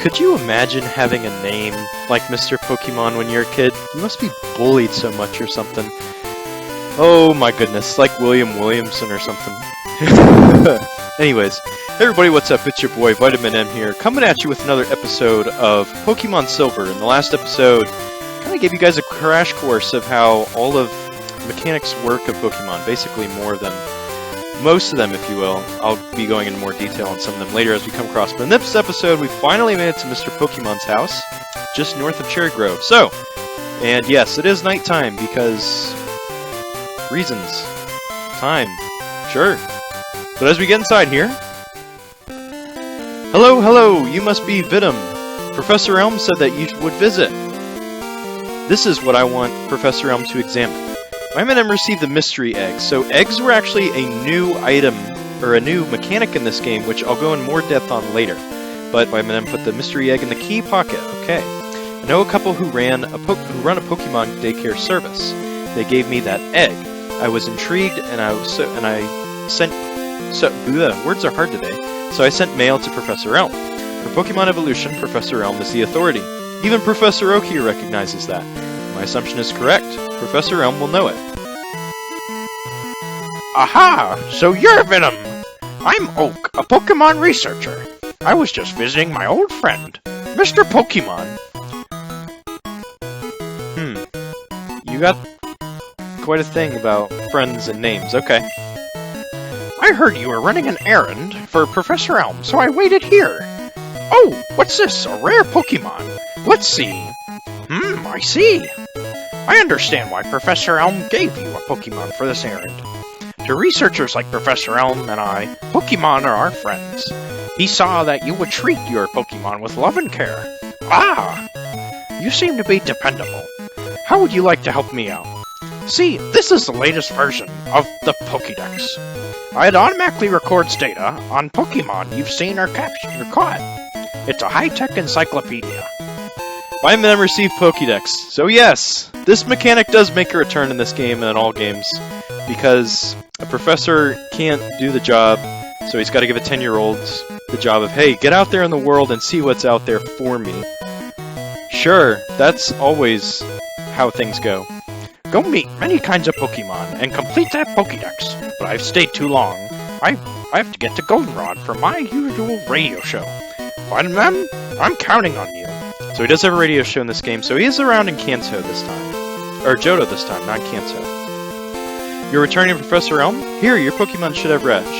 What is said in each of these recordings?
Could you imagine having a name like Mr. Pokemon when you're a kid? You must be bullied so much or something. Oh my goodness, like William Williamson or something. Anyways, hey everybody, what's up? It's your boy Vitamin M here, coming at you with another episode of Pokemon Silver. In the last episode, kind of gave you guys a crash course of how all of the mechanics work of Pokemon, basically more than most of them, if you will. I'll be going into more detail on some of them later as we come across. But in this episode, we finally made it to Mr. Pokemon's house, just north of Cherry Grove. So, and yes, it is nighttime because reasons. Time. Sure. But as we get inside here... Hello, you must be Vidum. Professor Elm said that you would visit. This is what I want Professor Elm to examine. My M&M received the mystery eggs. So eggs were actually a new item, or a new mechanic in this game, which I'll go in more depth on later. But my M&M put the mystery egg in the key pocket. Okay. I know a couple who run a Pokemon daycare service. They gave me that egg. I was intrigued, and words are hard today. So I sent mail to Professor Elm. For Pokemon evolution, Professor Elm is the authority. Even Professor Oak here recognizes that. My assumption is correct. Professor Elm will know it. Aha! So you're Venom! I'm Oak, a Pokemon researcher. I was just visiting my old friend, Mr. Pokemon. You got quite a thing about friends and names. Okay. I heard you were running an errand for Professor Elm, so I waited here. Oh, what's this? A rare Pokemon. Let's see. I see. I understand why Professor Elm gave you a Pokemon for this errand. To researchers like Professor Elm and I, Pokemon are our friends. He saw that you would treat your Pokemon with love and care. Ah! You seem to be dependable. How would you like to help me out? See, this is the latest version of the Pokédex. It automatically records data on Pokemon you've seen or captured or caught. It's a high-tech encyclopedia. My M&M received Pokédex. So yes, this mechanic does make a return in this game and in all games, because a professor can't do the job, so he's got to give a 10-year-old the job of, hey, get out there in the world and see what's out there for me. Sure, that's always how things go. Go meet many kinds of Pokemon and complete that Pokédex, but I've stayed too long. I have to get to Goldenrod for my usual radio show. But I'm counting on you. So he does have a radio show in this game, so he is around in Kanto this time. Or Johto this time, not Kanto. You're returning to Professor Elm? Here, your Pokemon should have rest.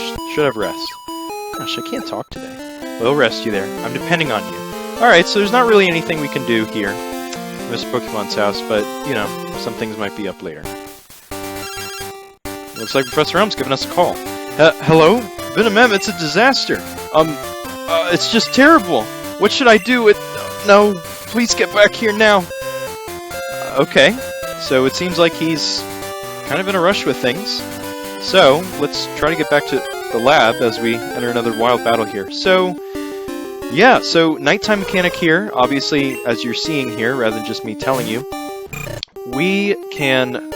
Gosh, I can't talk today. We'll rest you there. I'm depending on you. Alright, so there's not really anything we can do here in Mr. Pokemon's house, but, you know, some things might be up later. Looks like Professor Elm's giving us a call. Hello? Venom M, it's a disaster. It's just terrible. What should I do? No, please get back here now. Okay, so it seems like he's kind of in a rush with things. So, let's try to get back to the lab as we enter another wild battle here. So, yeah, so nighttime mechanic here, obviously, as you're seeing here, rather than just me telling you, we can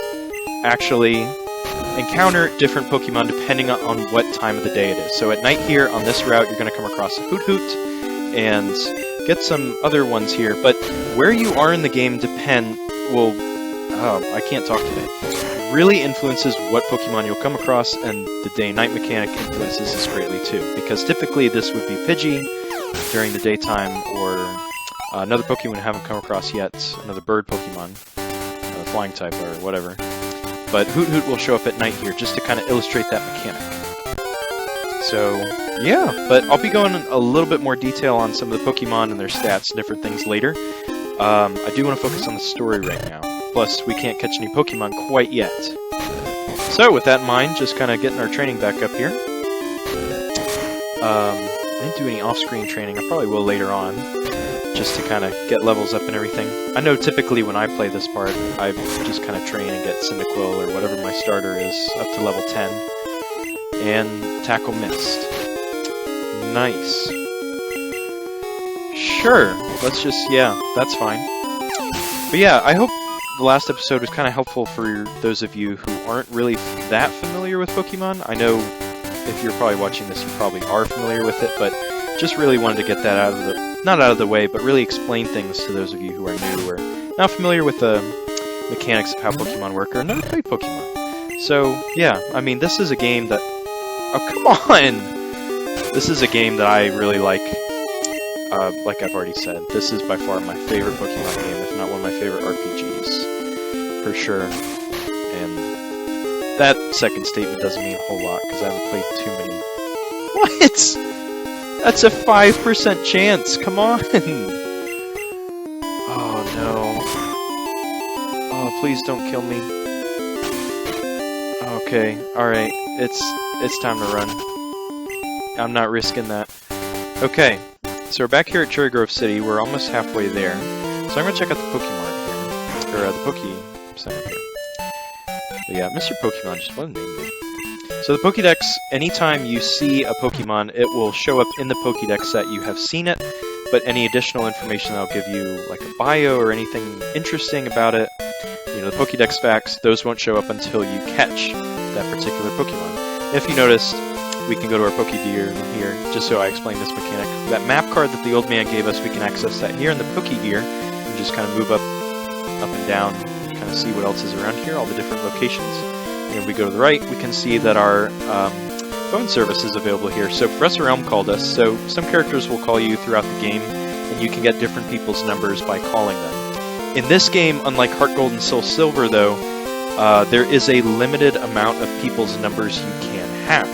actually encounter different Pokemon depending on what time of the day it is. So at night here, on this route, you're going to come across a Hoot and get some other ones here, but where you are in the game I can't talk today, really influences what Pokemon you'll come across, and the day-night mechanic influences this greatly too, because typically this would be Pidgey during the daytime, or another Pokemon we haven't come across yet, another bird Pokemon, flying type or whatever, but Hoot will show up at night here just to kind of illustrate that mechanic. So, yeah, but I'll be going in a little bit more detail on some of the Pokemon and their stats and different things later. I do want to focus on the story right now. Plus, we can't catch any Pokemon quite yet. So, with that in mind, just kind of getting our training back up here. I didn't do any off-screen training. I probably will later on, just to kind of get levels up and everything. I know typically when I play this part, I just kind of train and get Cyndaquil or whatever my starter is up to level 10. And tackle Mist. Nice. Sure, let's just, yeah, that's fine. But yeah, I hope the last episode was kind of helpful for those of you who aren't really that familiar with Pokemon. I know if you're probably watching this, you probably are familiar with it, but just really wanted to get that out of the, not out of the way, but really explain things to those of you who are new or not familiar with the mechanics of how Pokemon work or never played Pokemon. So, yeah, I mean, this is a game that... Oh, come on! This is a game that I really like. Like I've already said, this is by far my favorite Pokemon game, if not one of my favorite RPGs. For sure. And that second statement doesn't mean a whole lot, because I haven't played too many. What?! That's a 5% chance! Come on! Oh no. Oh, please don't kill me. Okay, alright. It's time to run. I'm not risking that. Okay, so we're back here at Cherry Grove City. We're almost halfway there. So I'm gonna check out the Pokemon here. Or the Poke Center here. But yeah, Mr. Pokemon, just what a name. So the Pokédex, anytime you see a Pokemon, it will show up in the Pokédex that you have seen it, but any additional information that'll give you, like a bio or anything interesting about it, you know, the Pokédex facts, those won't show up until you catch that particular Pokemon. If you noticed, we can go to our Pokédeer here, just so I explain this mechanic. That map card that the old man gave us, we can access that here in the Pokédeer, and just kind of move up and down, kind of see what else is around here, all the different locations. And if we go to the right, we can see that our phone service is available here. So Professor Elm called us, so some characters will call you throughout the game, and you can get different people's numbers by calling them. In this game, unlike Heart Gold and Soul Silver though, there is a limited amount of people's numbers you can have.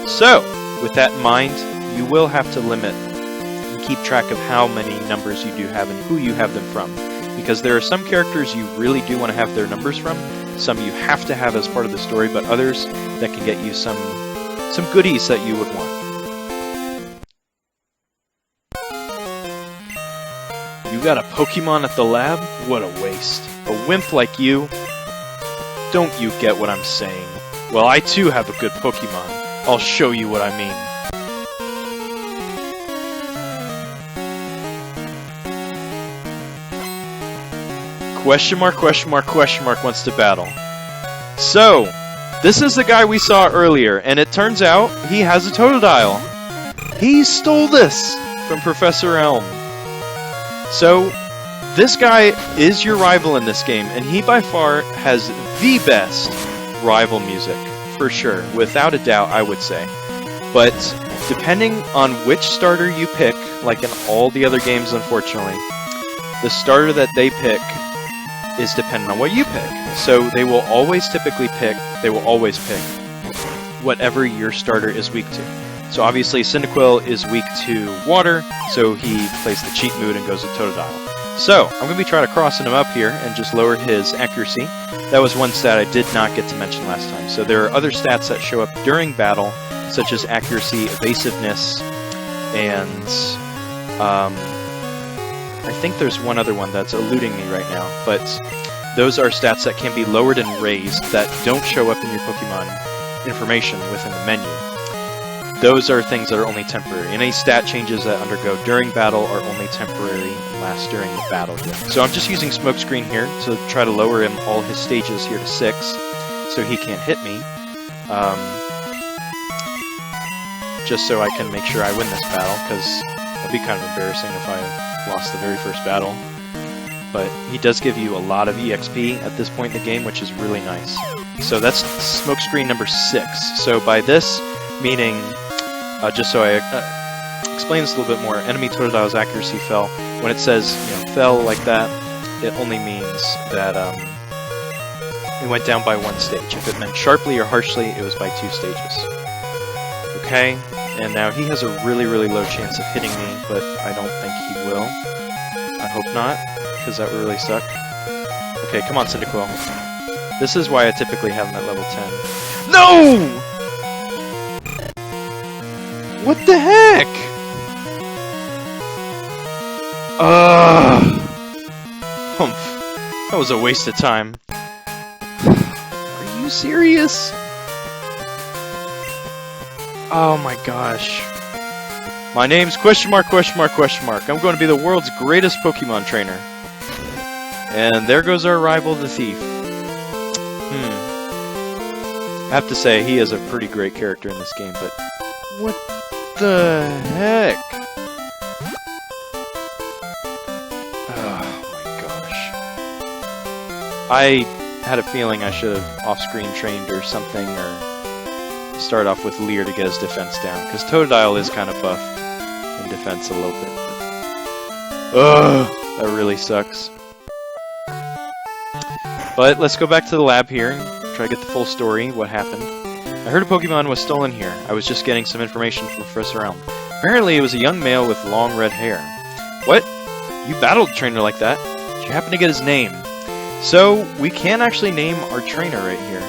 So, with that in mind, you will have to limit and keep track of how many numbers you do have and who you have them from. Because there are some characters you really do want to have their numbers from, some you have to have as part of the story, but others that can get you some goodies that you would want. You got a Pokemon at the lab? What a waste. A wimp like you? Don't you get what I'm saying? Well, I too have a good Pokemon. I'll show you what I mean. Question mark, question mark, question mark wants to battle. So, this is the guy we saw earlier, and it turns out he has a Totodile. He stole this from Professor Elm. So, this guy is your rival in this game, and he by far has the best rival music. For sure, without a doubt, I would say. But depending on which starter you pick, like in all the other games, unfortunately, the starter that they pick is dependent on what you pick. So they will always pick whatever your starter is weak to. So obviously Cyndaquil is weak to water, so he plays the cheat mood and goes with Totodile. So, I'm going to be trying to crossing him up here and just lower his accuracy. That was one stat I did not get to mention last time. So there are other stats that show up during battle, such as accuracy, evasiveness, and I think there's one other one that's eluding me right now, but those are stats that can be lowered and raised that don't show up in your Pokemon information within the menu. Those are things that are only temporary. Any stat changes that undergo during battle are only temporary and last during the battle here. So I'm just using Smokescreen here to try to lower him all his stages here to 6, so he can't hit me. Just so I can make sure I win this battle, because it'd be kind of embarrassing if I lost the very first battle. But he does give you a lot of EXP at this point in the game, which is really nice. So that's Smokescreen number 6. So by this, meaning... just so I explain this a little bit more, enemy Totodile's accuracy fell. When it says, fell like that, it only means that it went down by 1 stage. If it meant sharply or harshly, it was by 2 stages. Okay, and now he has a really, really low chance of hitting me, but I don't think he will. I hope not, because that would really suck. Okay, come on, Cyndaquil. This is why I typically have him at level 10. No! What the heck? Humph. That was a waste of time. Are you serious? Oh my gosh. My name's question mark, question mark, question mark. I'm going to be the world's greatest Pokemon trainer. And there goes our rival, the Thief. I have to say, he is a pretty great character in this game, but... What the heck? I had a feeling I should have off-screen trained or something, or start off with Lear to get his defense down, because Totodile is kind of buffed in defense a little bit. Ugh, that really sucks. But let's go back to the lab here and try to get the full story, what happened. I heard a Pokemon was stolen here. I was just getting some information from Professor Elm. Apparently it was a young male with long red hair. What? You battled a trainer like that? Did you happen to get his name? So, we can actually name our trainer right here.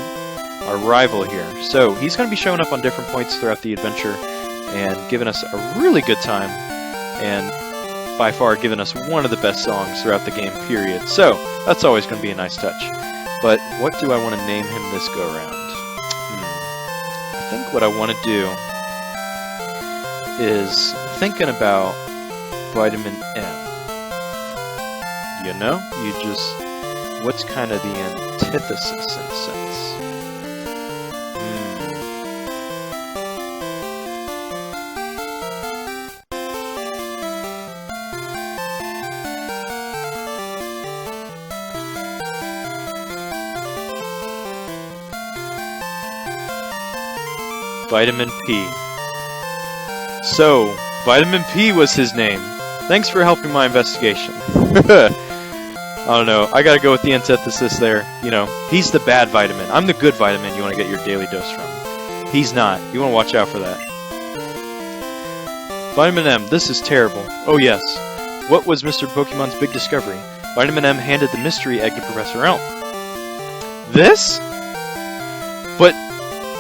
Our rival here. So, he's going to be showing up on different points throughout the adventure and giving us a really good time. And by far giving us one of the best songs throughout the game, period. So, that's always going to be a nice touch. But what do I want to name him this go-around? I think what I want to do is thinking about Vitamin M. You know? You just... What's kind of the antithesis in a sense? Vitamin P. So, Vitamin P was his name. Thanks for helping my investigation. I don't know, I gotta go with the antithesis there. You know, he's the bad vitamin. I'm the good vitamin you want to get your daily dose from. He's not. You want to watch out for that. Vitamin M, this is terrible. Oh yes. What was Mr. Pokemon's big discovery? Vitamin M handed the mystery egg to Professor Elm. This? But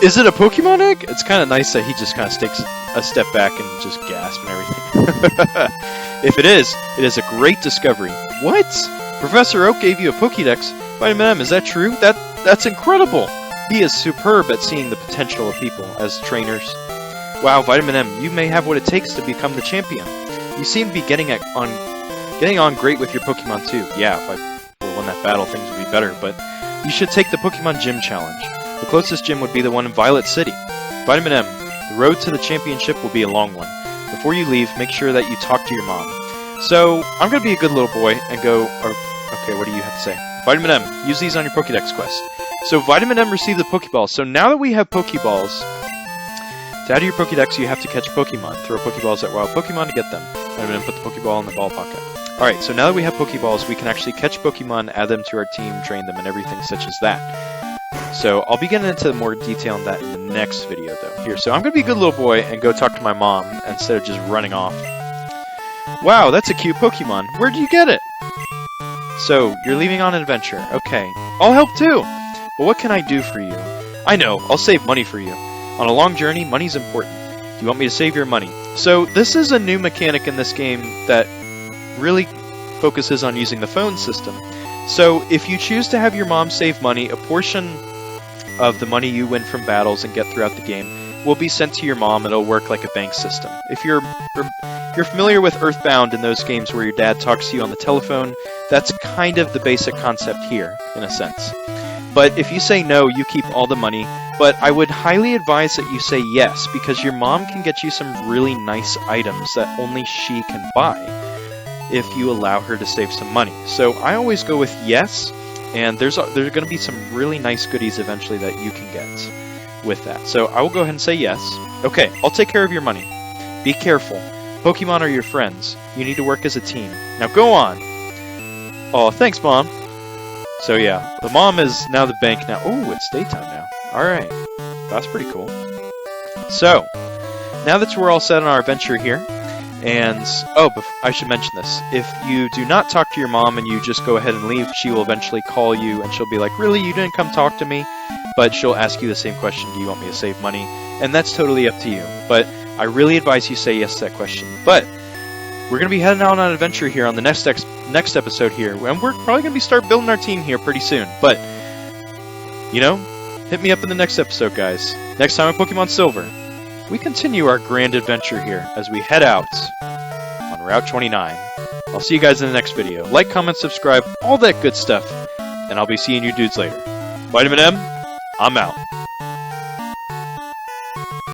is it a Pokemon egg? It's kind of nice that he just kind of takes a step back and just gasps and everything. If it is a great discovery. What? Professor Oak gave you a Pokédex. Vitamin M, is that true? That's incredible! He is superb at seeing the potential of people as trainers. Wow, Vitamin M, you may have what it takes to become the champion. You seem to be getting on great with your Pokemon too. Yeah, if I won that battle, things would be better, but you should take the Pokemon Gym Challenge. The closest gym would be the one in Violet City. Vitamin M, the road to the championship will be a long one. Before you leave, make sure that you talk to your mom. So, I'm gonna be a good little boy and go... Okay, what do you have to say? Vitamin M, use these on your Pokédex quest. So Vitamin M received the Pokeballs. So now that we have Pokeballs, to add to your Pokédex, you have to catch Pokemon. Throw Pokeballs at wild Pokemon to get them. Vitamin M, put the Pokeball in the ball pocket. Alright, so now that we have Pokeballs, we can actually catch Pokemon, add them to our team, train them, and everything such as that. So I'll be getting into more detail on that in the next video, though. Here, so I'm going to be a good little boy and go talk to my mom instead of just running off. Wow, that's a cute Pokemon. Where'd you get it? So, you're leaving on an adventure. Okay. I'll help too! But what can I do for you? I know, I'll save money for you. On a long journey, money's important. Do you want me to save your money? So, this is a new mechanic in this game that really focuses on using the phone system. So, if you choose to have your mom save money, a portion of the money you win from battles and get throughout the game will be sent to your mom, and it'll work like a bank system. If you're familiar with Earthbound and those games where your dad talks to you on the telephone, that's kind of the basic concept here, in a sense. But if you say no, you keep all the money, but I would highly advise that you say yes, because your mom can get you some really nice items that only she can buy, if you allow her to save some money. So I always go with yes, and there's going to be some really nice goodies eventually that you can get with that. So I will go ahead and say yes. Okay, I'll take care of your money. Be careful. Pokemon are your friends. You need to work as a team. Now go on! Oh, thanks, Mom! So yeah, the mom is now the bank now. Oh, it's daytime now. Alright. That's pretty cool. So, now that we're all set on our adventure here, and... Oh, I should mention this. If you do not talk to your mom and you just go ahead and leave, she will eventually call you and she'll be like, really, you didn't come talk to me? But she'll ask you the same question, do you want me to save money? And that's totally up to you. But I really advise you say yes to that question. But we're going to be heading out on an adventure here on the next episode here, and we're probably going to start building our team here pretty soon. But, you know, hit me up in the next episode, guys. Next time on Pokemon Silver, we continue our grand adventure here as we head out on Route 29. I'll see you guys in the next video. Like, comment, subscribe, all that good stuff, and I'll be seeing you dudes later. Vitamin M, I'm out.